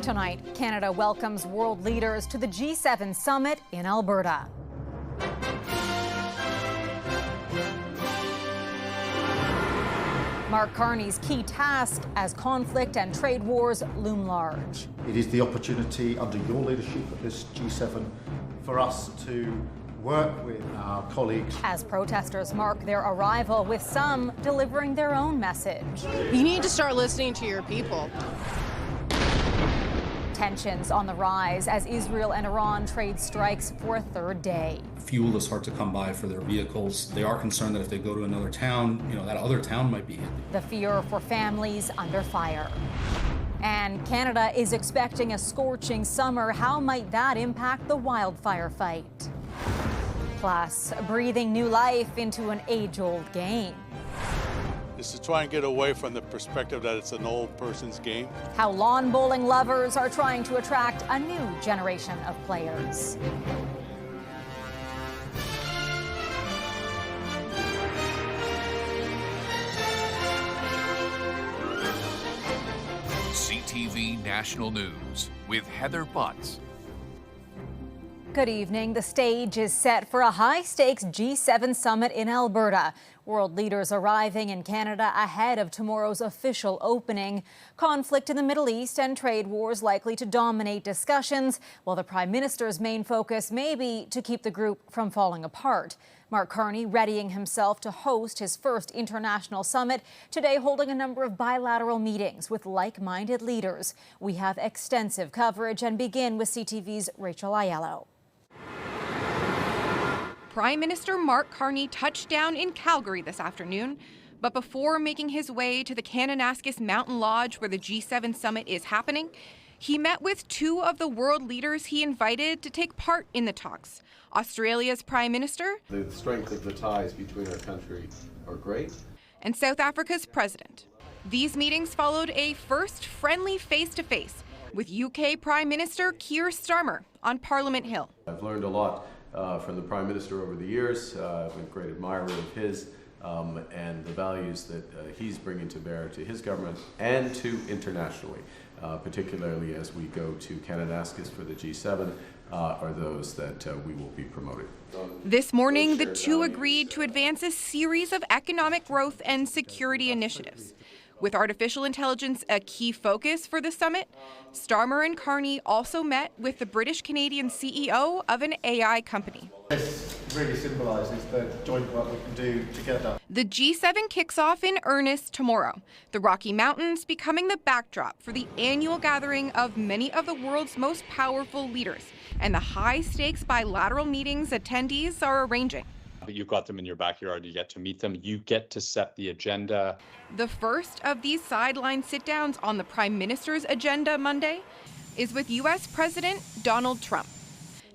Tonight, Canada welcomes world leaders to the G7 summit in Alberta. Mark Carney's key task as conflict and trade wars loom large. It is the opportunity under your leadership at this G7 for us to work with our colleagues. As protesters mark their arrival, with some delivering their own message. You need to start listening to your people. Tensions on the rise as Israel and Iran trade strikes for a third day. Fuel is hard to come by for their vehicles. They are concerned that if they go to another town, that other town might be hit. The fear for families under fire. And Canada is expecting a scorching summer. How might that impact the wildfire fight? Plus, breathing new life into an age-old game. Is to try and get away from the perspective that it's an old person's game. How lawn bowling lovers are trying to attract a new generation of players. CTV National News with Heather Butts. Good evening. The stage is set for a high-stakes G7 summit in Alberta. World leaders arriving in Canada ahead of tomorrow's official opening. Conflict in the Middle East and trade wars likely to dominate discussions, while the Prime Minister's main focus may be to keep the group from falling apart. Mark Carney readying himself to host his first international summit, today holding a number of bilateral meetings with like-minded leaders. We have extensive coverage and begin with CTV's Rachel Aiello. Prime Minister Mark Carney touched down in Calgary this afternoon, but before making his way to the Kananaskis Mountain Lodge where the G7 summit is happening, he met with two of the world leaders he invited to take part in the talks. Australia's Prime Minister, the strength of the ties between our countries are great, and South Africa's President. These meetings followed a first friendly face-to-face with UK Prime Minister Keir Starmer on Parliament Hill. I've learned a lot from the Prime Minister over the years. I'm a great admirer of his and the values that he's bringing to bear to his government and to internationally, particularly as we go to Kananaskis for the G7, are those that we will be promoting. This morning, the two agreed to advance a series of economic growth and security initiatives. With artificial intelligence a key focus for the summit, Starmer and Carney also met with the British-Canadian CEO of an AI company. This really symbolises the joint work we can do together. The G7 kicks off in earnest tomorrow, the Rocky Mountains becoming the backdrop for the annual gathering of many of the world's most powerful leaders and the high-stakes bilateral meetings attendees are arranging. You've got them in your backyard, you get to meet them, you get to set the agenda. The first of these sideline sit-downs on the Prime Minister's agenda Monday is with U.S. President Donald Trump.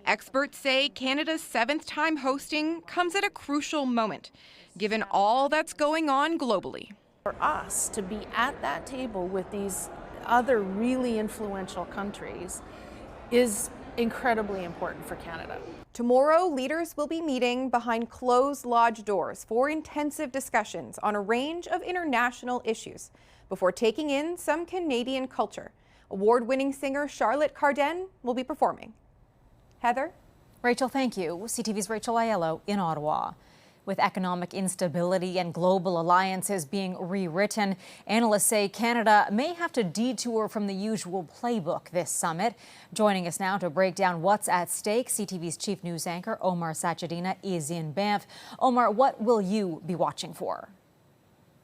Experts say Canada's seventh time hosting comes at a crucial moment, given all that's going on globally. For us to be at that table with these other really influential countries is incredibly important for Canada. Tomorrow, leaders will be meeting behind closed lodge doors for intensive discussions on a range of international issues before taking in some Canadian culture. Award-winning singer Charlotte Cardin will be performing. Heather? Rachel, thank you. CTV's Rachel Aiello in Ottawa. With economic instability and global alliances being rewritten, analysts say Canada may have to detour from the usual playbook this summit. Joining us now to break down what's at stake, CTV's chief news anchor Omar Sachedina is in Banff. Omar, what will you be watching for?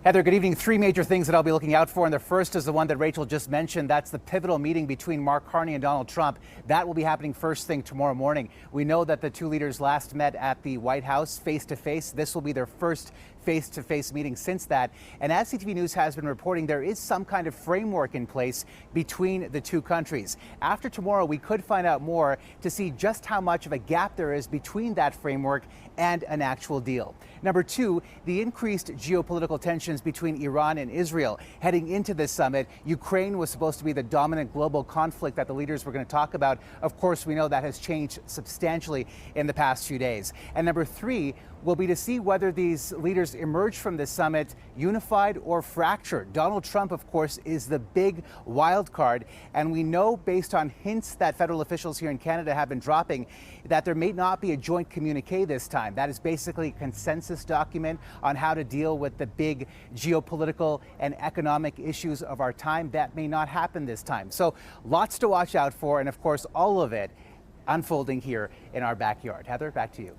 Heather, good evening. Three major things that I'll be looking out for, and the first is the one that Rachel just mentioned. That's the pivotal meeting between Mark Carney and Donald Trump. That will be happening first thing tomorrow morning. We know that the two leaders last met at the White House face-to-face. This will be their first face-to-face meeting since that. And as CTV News has been reporting, there is some kind of framework in place between the two countries. After tomorrow, we could find out more to see just how much of a gap there is between that framework and an actual deal. Number two, the increased geopolitical tensions between Iran and Israel. Heading into this summit, Ukraine was supposed to be the dominant global conflict that the leaders were going to talk about. Of course, we know that has changed substantially in the past few days. And number three, will be to see whether these leaders emerge from this summit unified or fractured. Donald Trump, of course, is the big wild card, and we know based on hints that federal officials here in Canada have been dropping that there may not be a joint communique this time. That is basically a consensus document on how to deal with the big geopolitical and economic issues of our time. That may not happen this time. So lots to watch out for, and of course, all of it unfolding here in our backyard. Heather, back to you.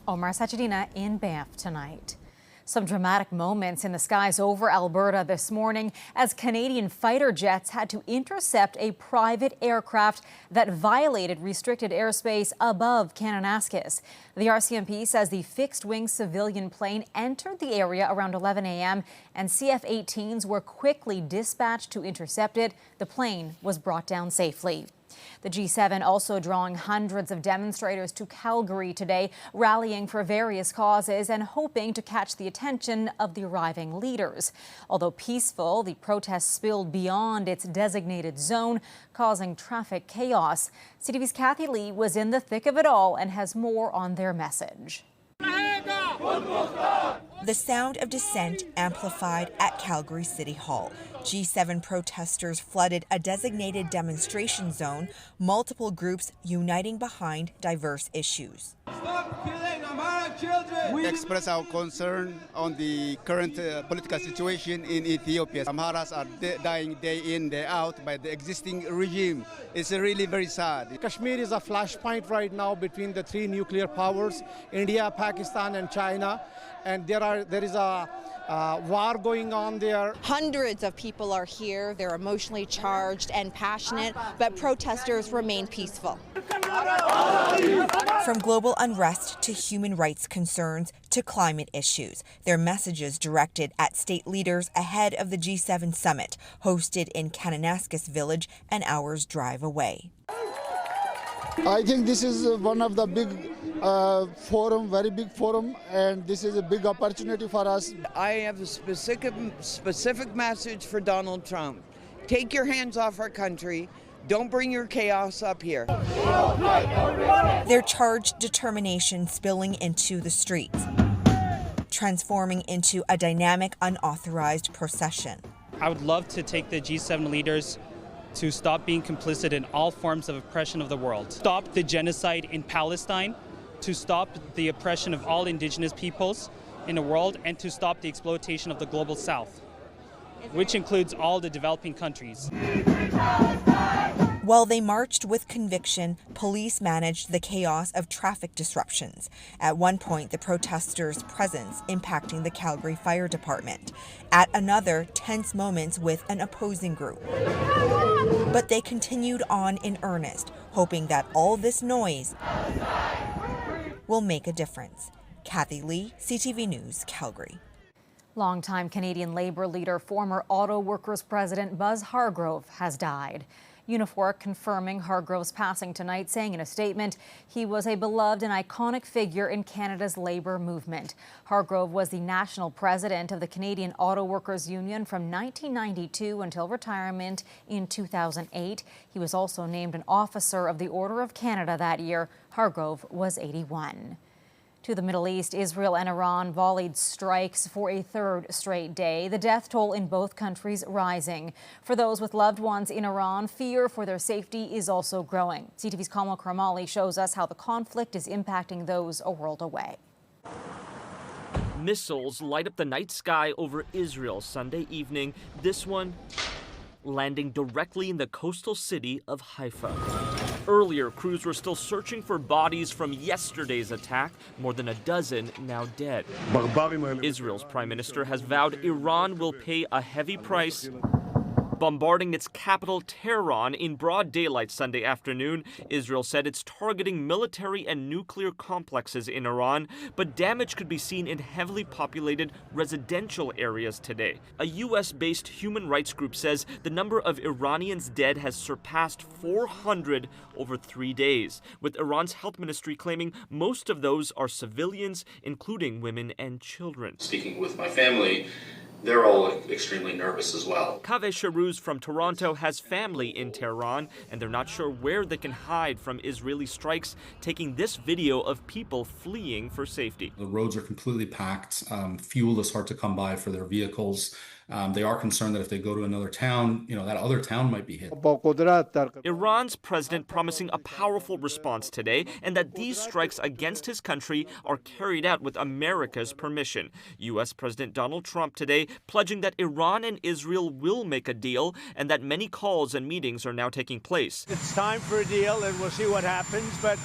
Omar Sachedina in Banff tonight. Some dramatic moments in the skies over Alberta this morning as Canadian fighter jets had to intercept a private aircraft that violated restricted airspace above Kananaskis. The RCMP says the fixed-wing civilian plane entered the area around 11 a.m. and CF-18s were quickly dispatched to intercept it. The plane was brought down safely. The G7 also drawing hundreds of demonstrators to Calgary today, rallying for various causes and hoping to catch the attention of the arriving leaders. Although peaceful, the protests spilled beyond its designated zone, causing traffic chaos. CTV's Kathy Lee was in the thick of it all and has more on their message. The sound of dissent amplified at Calgary City Hall. G7 protesters flooded a designated demonstration zone, multiple groups uniting behind diverse issues. Stop killing Amhara children! We express our concern on the current political situation in Ethiopia. Amharas are dying day in, day out by the existing regime. It's really very sad. Kashmir is a flashpoint right now between the three nuclear powers, India, Pakistan and China. And there is a war going on there. Hundreds of people are here. They're emotionally charged and passionate, but protesters remain peaceful. From global unrest to human rights concerns to climate issues, their messages directed at state leaders ahead of the G7 summit, hosted in Kananaskis village an hour's drive away. I think this is one of the big very big forum, and this is a big opportunity for us. I have a specific message for Donald Trump. Take your hands off our country. Don't bring your chaos up here. Their charged determination spilling into the streets, transforming into a dynamic, unauthorized procession. I would love to take the G7 leaders to stop being complicit in all forms of oppression of the world. Stop the genocide in Palestine, to stop the oppression of all indigenous peoples in the world, and to stop the exploitation of the global south, which includes all the developing countries. While they marched with conviction, police managed the chaos of traffic disruptions. At one point, the protesters' presence impacting the Calgary Fire Department. At another, tense moments with an opposing group. But they continued on in earnest, hoping that all this noise will make a difference. Kathy Lee, CTV News, Calgary. Longtime Canadian Labour leader, former Auto Workers President Buzz Hargrove has died. Unifor confirming Hargrove's passing tonight, saying in a statement he was a beloved and iconic figure in Canada's labour movement. Hargrove was the national president of the Canadian Auto Workers Union from 1992 until retirement in 2008. He was also named an officer of the Order of Canada that year. Hargrove was 81. To the Middle East, Israel and Iran volleyed strikes for a third straight day. The death toll in both countries rising. For those with loved ones in Iran, fear for their safety is also growing. CTV's Kamal Kramali shows us how the conflict is impacting those a world away. Missiles light up the night sky over Israel Sunday evening. This one landing directly in the coastal city of Haifa. Earlier, crews were still searching for bodies from yesterday's attack, more than a dozen now dead. Israel's prime minister has vowed Iran will pay a heavy price, bombarding its capital Tehran in broad daylight Sunday afternoon. Israel said it's targeting military and nuclear complexes in Iran, but damage could be seen in heavily populated residential areas today. A U.S.-based human rights group says the number of Iranians dead has surpassed 400 over 3 days, with Iran's health ministry claiming most of those are civilians, including women and children. Speaking with my family, they're all extremely nervous as well. Kaveh Shahruz from Toronto has family in Tehran, and they're not sure where they can hide from Israeli strikes, taking this video of people fleeing for safety. The roads are completely packed. Fuel is hard to come by for their vehicles. They are concerned that if they go to another town, that other town might be hit. Iran's president promising a powerful response today, and that these strikes against his country are carried out with America's permission. U.S. President Donald Trump today pledging that Iran and Israel will make a deal, and that many calls and meetings are now taking place. It's time for a deal, and we'll see what happens, but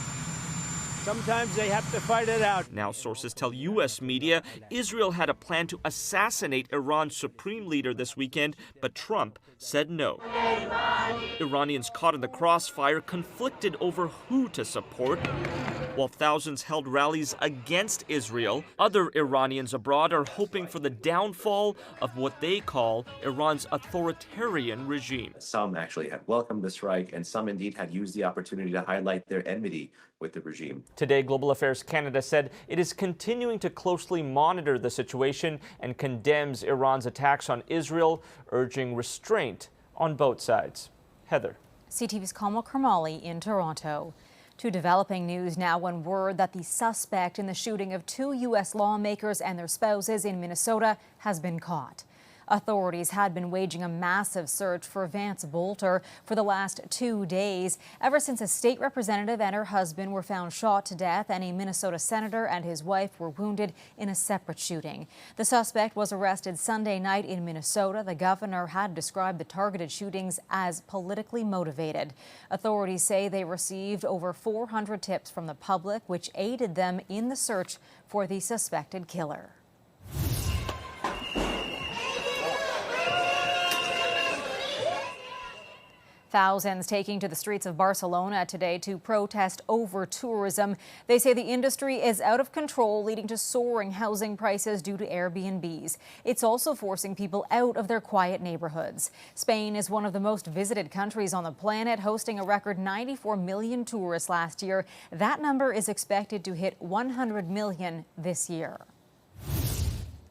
sometimes they have to fight it out. Now, sources tell U.S. media Israel had a plan to assassinate Iran's supreme leader this weekend, but Trump said no. Iranians caught in the crossfire conflicted over who to support. While thousands held rallies against Israel, other Iranians abroad are hoping for the downfall of what they call Iran's authoritarian regime. Some actually had welcomed the strike, and some indeed had used the opportunity to highlight their enmity with the regime. Today, Global Affairs Canada said it is continuing to closely monitor the situation and condemns Iran's attacks on Israel, urging restraint on both sides. Heather. CTV's Kamal Karmali in Toronto. To developing news now when word that the suspect in the shooting of 2 U.S. lawmakers and their spouses in Minnesota has been caught. Authorities had been waging a massive search for Vance Bolter for the last 2 days, ever since a state representative and her husband were found shot to death and a Minnesota senator and his wife were wounded in a separate shooting. The suspect was arrested Sunday night in Minnesota. The governor had described the targeted shootings as politically motivated. Authorities say they received over 400 tips from the public, which aided them in the search for the suspected killer. Thousands taking to the streets of Barcelona today to protest over tourism. They say the industry is out of control, leading to soaring housing prices due to Airbnbs. It's also forcing people out of their quiet neighborhoods. Spain is one of the most visited countries on the planet, hosting a record 94 million tourists last year. That number is expected to hit 100 million this year.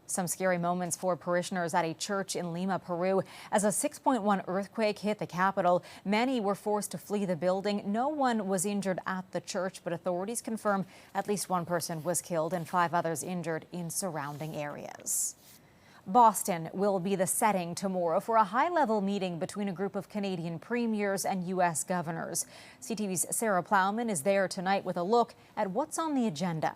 Some scary moments for parishioners at a church in Lima, Peru. As a 6.1 earthquake hit the capital, many were forced to flee the building. No one was injured at the church, but authorities confirm at least 1 person was killed and 5 others injured in surrounding areas. Boston will be the setting tomorrow for a high-level meeting between a group of Canadian premiers and U.S. governors. CTV's Sarah Plowman is there tonight with a look at what's on the agenda.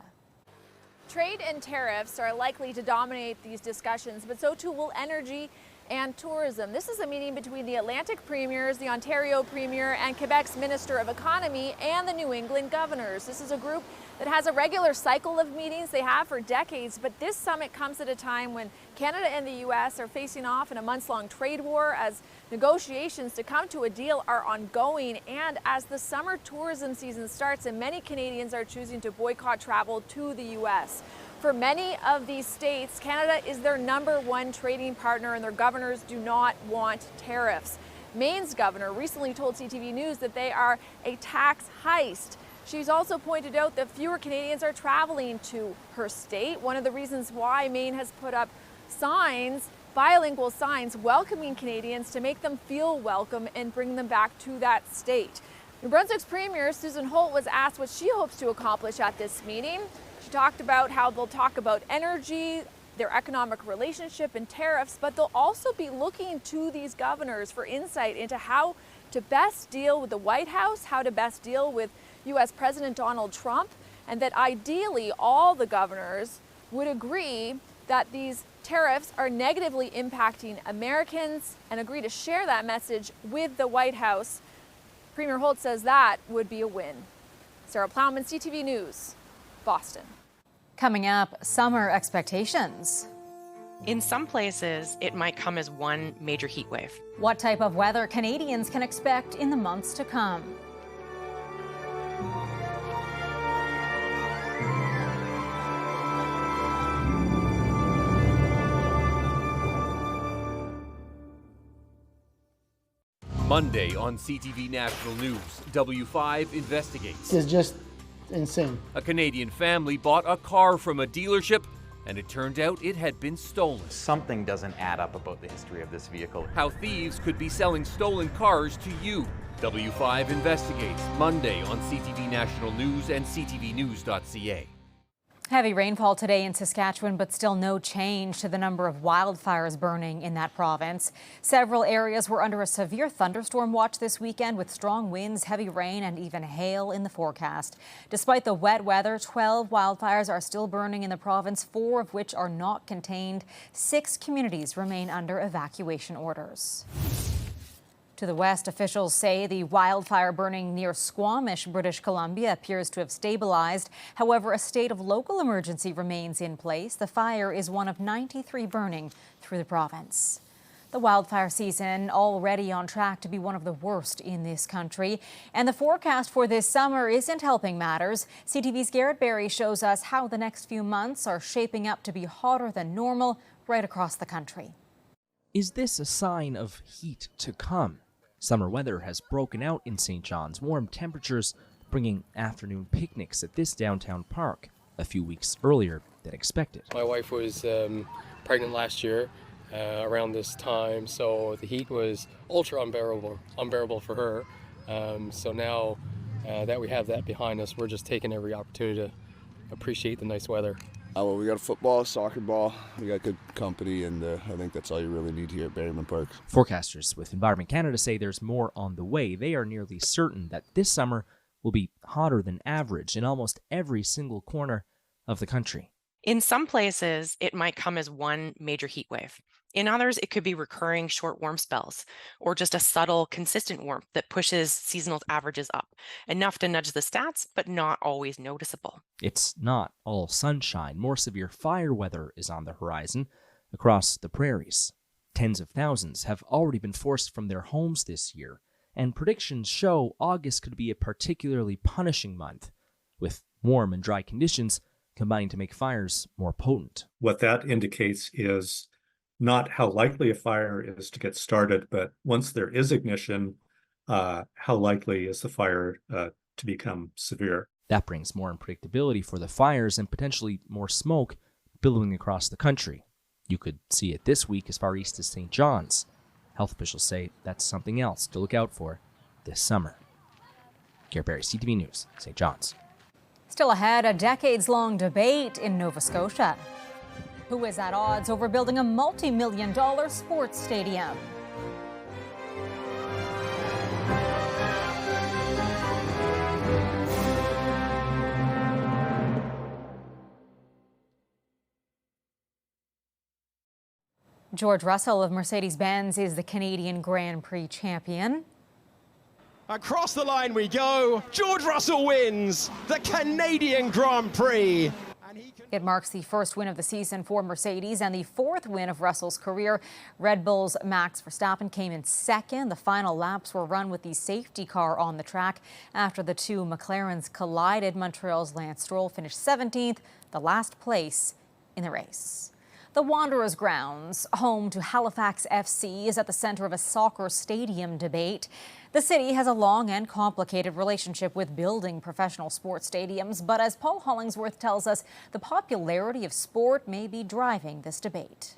Trade and tariffs are likely to dominate these discussions, but so too will energy and tourism. This is a meeting between the Atlantic premiers, the Ontario premier, and Quebec's Minister of Economy, and the New England governors. This is a group that has a regular cycle of meetings they have for decades, but this summit comes at a time when Canada and the U.S. are facing off in a months-long trade war as negotiations to come to a deal are ongoing, and as the summer tourism season starts and many Canadians are choosing to boycott travel to the U.S. For many of these states, Canada is their #1 trading partner, and their governors do not want tariffs. Maine's governor recently told CTV News that they are a tax heist. She's also pointed out that fewer Canadians are traveling to her state. One of the reasons why Maine has put up signs, bilingual signs, welcoming Canadians to make them feel welcome and bring them back to that state. New Brunswick's Premier Susan Holt was asked what she hopes to accomplish at this meeting. She talked about how they'll talk about energy, their economic relationship, and tariffs, but they'll also be looking to these governors for insight into how to best deal with the White House, how to best deal with U.S. President Donald Trump, and that ideally all the governors would agree that these tariffs are negatively impacting Americans and agree to share that message with the White House. Premier Holt says that would be a win. Sarah Plowman, CTV News, Boston. Coming up, summer expectations. In some places, it might come as one major heat wave. What type of weather Canadians can expect in the months to come. Monday on CTV National News, W5 investigates. It's just insane. A Canadian family bought a car from a dealership and it turned out it had been stolen. Something doesn't add up about the history of this vehicle. How thieves could be selling stolen cars to you. W5 investigates Monday on CTV National News and ctvnews.ca. Heavy rainfall today in Saskatchewan, but still no change to the number of wildfires burning in that province. Several areas were under a severe thunderstorm watch this weekend with strong winds, heavy rain, and even hail in the forecast. Despite the wet weather, 12 wildfires are still burning in the province, 4 of which are not contained. 6 communities remain under evacuation orders. To the west, officials say the wildfire burning near Squamish, British Columbia, appears to have stabilized. However, a state of local emergency remains in place. The fire is one of 93 burning through the province. The wildfire season already on track to be one of the worst in this country. And the forecast for this summer isn't helping matters. CTV's Garrett Berry shows us how the next few months are shaping up to be hotter than normal right across the country. Is this a sign of heat to come? Summer weather has broken out in St. John's, warm temperatures bringing afternoon picnics at this downtown park a few weeks earlier than expected. My wife was pregnant last year around this time, so the heat was ultra unbearable for her. So now that we have that behind us, we're just taking every opportunity to appreciate the nice weather. Well, we got a football, soccer ball, we got good company, and I think that's all you really need here at Berryman Park. Forecasters with Environment Canada say there's more on the way. They are nearly certain that this summer will be hotter than average in almost every single corner of the country. In some places, it might come as one major heat wave. In others, it could be recurring short warm spells, or just a subtle, consistent warmth that pushes seasonal averages up, enough to nudge the stats, but not always noticeable. It's not all sunshine. More severe fire weather is on the horizon across the prairies. Tens of thousands have already been forced from their homes this year, and predictions show August could be a particularly punishing month, with warm and dry conditions combining to make fires more potent. What that indicates is not how likely a fire is to get started, but once there is ignition, how likely is the fire to become severe. That brings more unpredictability for the fires and potentially more smoke billowing across the country. You could see it this week as far east as St. John's. Health officials say that's something else to look out for this summer. Garrett Berry, CTV News, St. John's. Still ahead, a decades-long debate in Nova Scotia. Who is at odds over building a multi-million-dollar sports stadium? George Russell of Mercedes-Benz is the Canadian Grand Prix champion. Across the line we go. George Russell wins the Canadian Grand Prix. It marks the first win of the season for Mercedes and the 4th win of Russell's career. Red Bull's Max Verstappen came in second. The final laps were run with the safety car on the track. After the two McLarens collided, Montreal's Lance Stroll finished 17th, the last place in the race. The Wanderers grounds, home to Halifax FC, is at the center of a soccer stadium debate. The city has a long and complicated relationship with building professional sports stadiums, but as Paul Hollingsworth tells us, the popularity of sport may be driving this debate.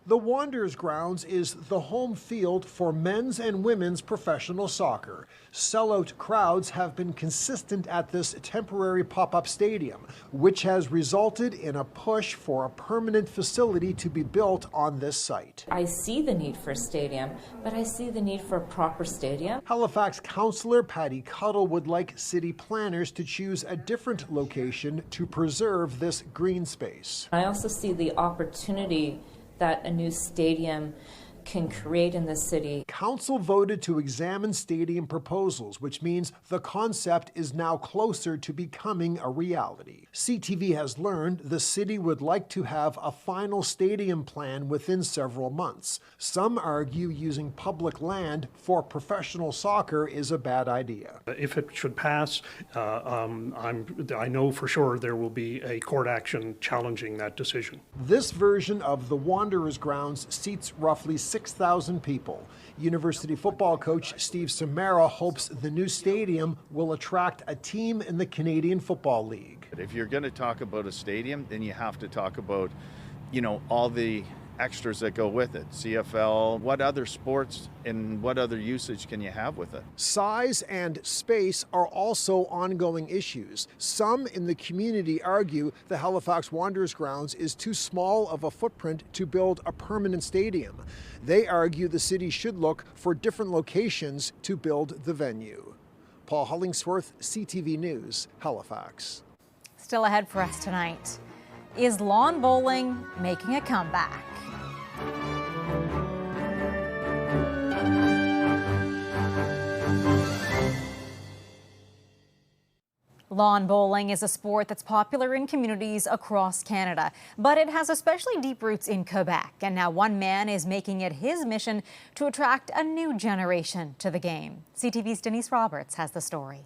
The Wanderers grounds is the home field for men's and women's professional soccer. Sellout crowds have been consistent at this temporary pop-up stadium, which has resulted in a push for a permanent facility to be built on this site. I see the need for a stadium, but I see the need for a proper stadium. Halifax councillor Patty Cuddle would like city planners to choose a different location to preserve this green space. I also see the opportunity that a new stadium can create in the city. Council voted to examine stadium proposals, which means the concept is now closer to becoming a reality. CTV has learned the city would like to have a final stadium plan within several months. Some argue using public land for professional soccer is a bad idea. If it should pass, I know for sure there will be a court action challenging that decision. This version of the Wanderers grounds seats roughly 6,000 people. University football coach Steve Samara hopes the new stadium will attract a team in the Canadian Football League. If you're going to talk about a stadium, then you have to talk about, all the extras that go with it. CFL, what other sports and what other usage can you have with it? Size and space are also ongoing issues. Some in the community argue the Halifax Wanderers grounds is too small of a footprint to build a permanent stadium. They argue the city should look for different locations to build the venue. Paul Hollingsworth, CTV News, Halifax. Still ahead for us tonight. Is lawn bowling making a comeback? Lawn bowling is a sport that's popular in communities across Canada, but it has especially deep roots in Quebec. And now one man is making it his mission to attract a new generation to the game. CTV's Denise Roberts has the story.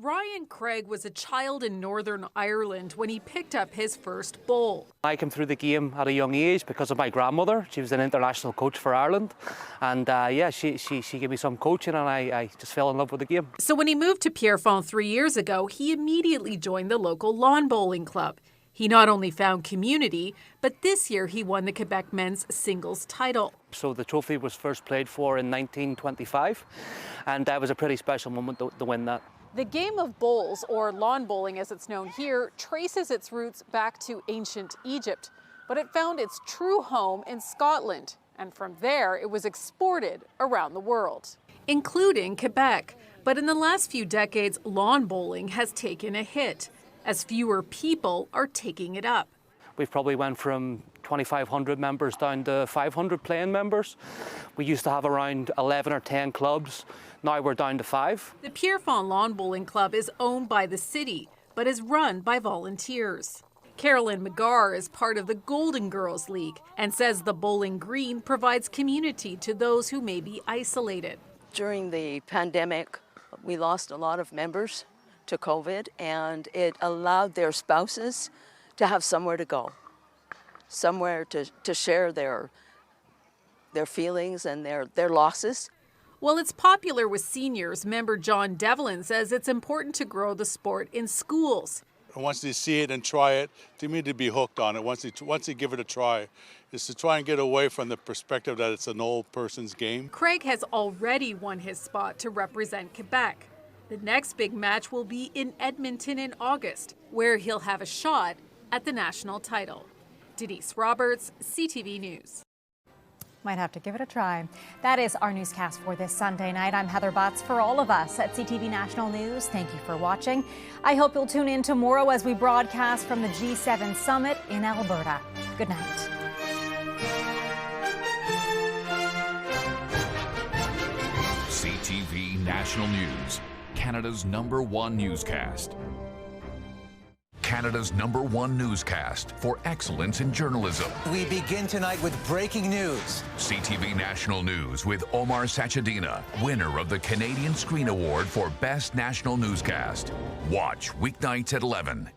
Ryan Craig was a child in Northern Ireland when he picked up his first bowl. I came through the game at a young age because of my grandmother. She was an international coach for Ireland. And she gave me some coaching and I just fell in love with the game. So when he moved to Pierrefonds 3 years ago, he immediately joined the local lawn bowling club. He not only found community, but this year he won the Quebec men's singles title. So the trophy was first played for in 1925, and that was a pretty special moment to win that. The game of bowls, or lawn bowling as it's known here, traces its roots back to ancient Egypt, but it found its true home in Scotland, and from there it was exported around the world, including Quebec. But in the last few decades, lawn bowling has taken a hit, as fewer people are taking it up. We've probably went from 2,500 members down to 500 playing members. We used to have around 11 or 10 clubs. Now we're down to 5. The Pierrefonds Lawn Bowling Club is owned by the city, but is run by volunteers. Carolyn McGarr is part of the Golden Girls League and says the bowling green provides community to those who may be isolated. During the pandemic, we lost a lot of members to COVID, and it allowed their spouses to have somewhere to go, somewhere to share their feelings and their losses. While it's popular with seniors, member John Devlin says it's important to grow the sport in schools. Once they see it and try it, they need to be hooked on it. Once they give it a try, is to try and get away from the perspective that it's an old person's game. Craig has already won his spot to represent Quebec. The next big match will be in Edmonton in August, where he'll have a shot at the national title. Denise Roberts, CTV News. Might have to give it a try. That is our newscast for this Sunday night. I'm Heather Butts. For all of us at CTV National News, thank you for watching. I hope you'll tune in tomorrow as we broadcast from the G7 Summit in Alberta. Good night. CTV National News, Canada's #1 newscast. Canada's #1 newscast for excellence in journalism. We begin tonight with breaking news. CTV National News with Omar Sachedina, winner of the Canadian Screen Award for Best National Newscast. Watch weeknights at 11